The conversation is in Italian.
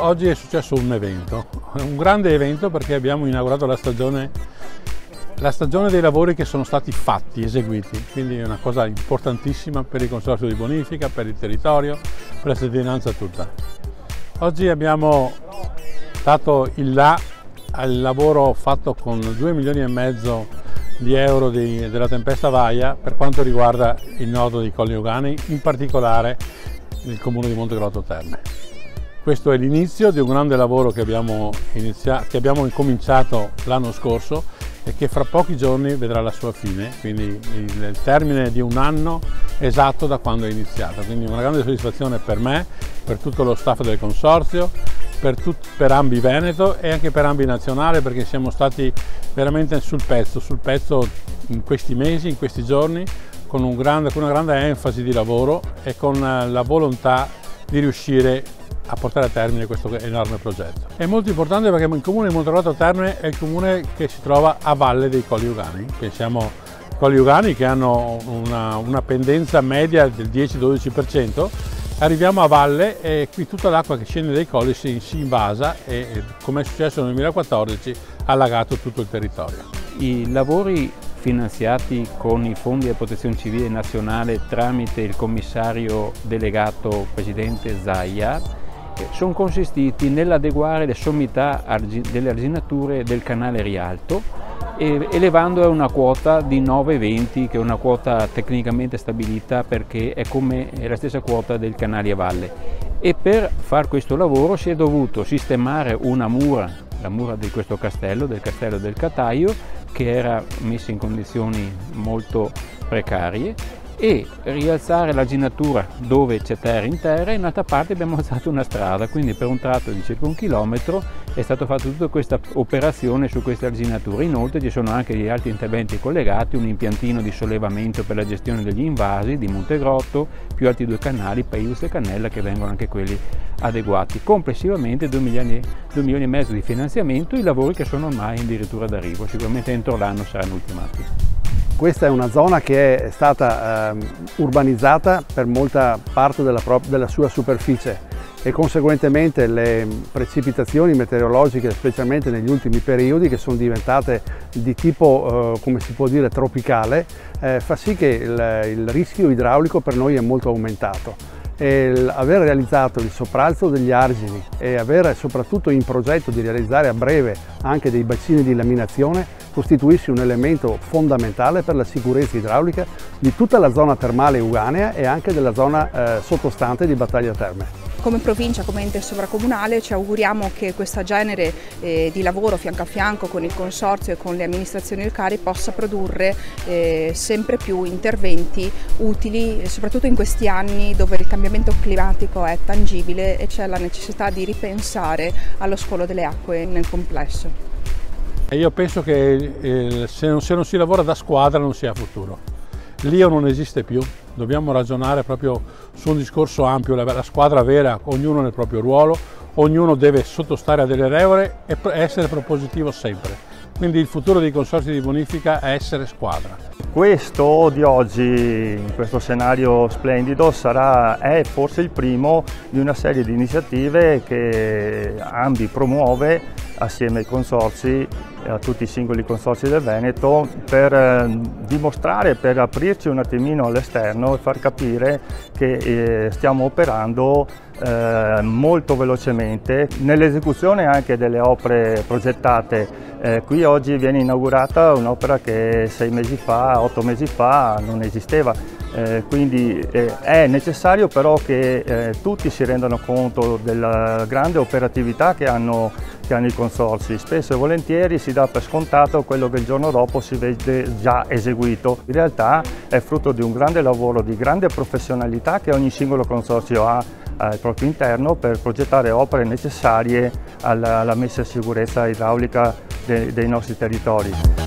oggi è successo un evento, un grande evento, perché abbiamo inaugurato la stagione dei lavori che sono stati fatti, eseguiti, quindi è una cosa importantissima per il Consorzio di Bonifica, per il territorio, per la cittadinanza tutta. Oggi abbiamo dato il là al lavoro fatto con 2,5 milioni di euro della tempesta Vaia per quanto riguarda il nodo dei Colli Euganei, in particolare nel comune di Montegrotto Terme. Questo è l'inizio di un grande lavoro che abbiamo incominciato l'anno scorso e che fra pochi giorni vedrà la sua fine, quindi il termine di un anno esatto da quando è iniziata. Quindi una grande soddisfazione per me, per tutto lo staff del Consorzio, per Ambi Veneto e anche per Ambi Nazionale, perché siamo stati veramente sul pezzo in questi mesi, in questi giorni, con una grande enfasi di lavoro e con la volontà di riuscire a portare a termine questo enorme progetto. È molto importante perché il comune di Montegrotto Terme è il comune che si trova a valle dei Colli Euganei. Pensiamo ai Colli Euganei che hanno una pendenza media del 10-12%, arriviamo a valle e qui tutta l'acqua che scende dai colli si invasa e, come è successo nel 2014, ha allagato tutto il territorio. I lavori finanziati con i fondi della Protezione Civile Nazionale tramite il commissario delegato presidente Zaia sono consistiti nell'adeguare le sommità delle arginature del canale Rialto, elevando a una quota di 9,20, che è una quota tecnicamente stabilita perché è come la stessa quota del canale a valle. E per fare questo lavoro si è dovuto sistemare una mura, la mura di questo castello, del castello del Cataio, che era messa in condizioni molto precarie, e rialzare l'arginatura dove c'è terra in terra, e in un'altra parte abbiamo alzato una strada, quindi per un tratto di circa 1 chilometro è stata fatta tutta questa operazione su queste arginature. Inoltre ci sono anche gli altri interventi collegati, un impiantino di sollevamento per la gestione degli invasi di Montegrotto, più altri 2 canali, Paius e Cannella, che vengono anche quelli adeguati. Complessivamente 2,5 milioni di finanziamento, i lavori che sono ormai addirittura d'arrivo, sicuramente entro l'anno saranno ultimati. Questa è una zona che è stata urbanizzata per molta parte della sua superficie e conseguentemente le precipitazioni meteorologiche, specialmente negli ultimi periodi, che sono diventate di tipo, come si può dire, tropicale, fa sì che il rischio idraulico per noi è molto aumentato. Aver realizzato il sopralzo degli argini e avere soprattutto in progetto di realizzare a breve anche dei bacini di laminazione costituisce un elemento fondamentale per la sicurezza idraulica di tutta la zona termale euganea e anche della zona sottostante di Battaglia Terme. Come provincia, come ente sovracomunale, ci auguriamo che questo genere di lavoro fianco a fianco con il Consorzio e con le amministrazioni locali possa produrre sempre più interventi utili, soprattutto in questi anni dove il cambiamento climatico è tangibile e c'è la necessità di ripensare allo scolo delle acque nel complesso. Io penso che se non si lavora da squadra non si ha futuro. L'io non esiste più, dobbiamo ragionare proprio su un discorso ampio, la squadra vera, ognuno nel proprio ruolo, ognuno deve sottostare a delle regole e essere propositivo sempre. Quindi il futuro dei consorzi di bonifica è essere squadra. Questo di oggi, in questo scenario splendido, è forse il primo di una serie di iniziative che Ambi promuove assieme ai consorzi, a tutti i singoli consorzi del Veneto, per dimostrare, per aprirci un attimino all'esterno e far capire che stiamo operando molto velocemente nell'esecuzione anche delle opere progettate. Qui oggi viene inaugurata un'opera che 6 mesi fa, 8 mesi fa non esisteva, quindi è necessario però che tutti si rendano conto della grande operatività che hanno i consorzi. Spesso e volentieri si dà per scontato quello che il giorno dopo si vede già eseguito. In realtà è frutto di un grande lavoro, di grande professionalità che ogni singolo consorzio ha al proprio interno per progettare opere necessarie alla messa in sicurezza idraulica dei nostri territori.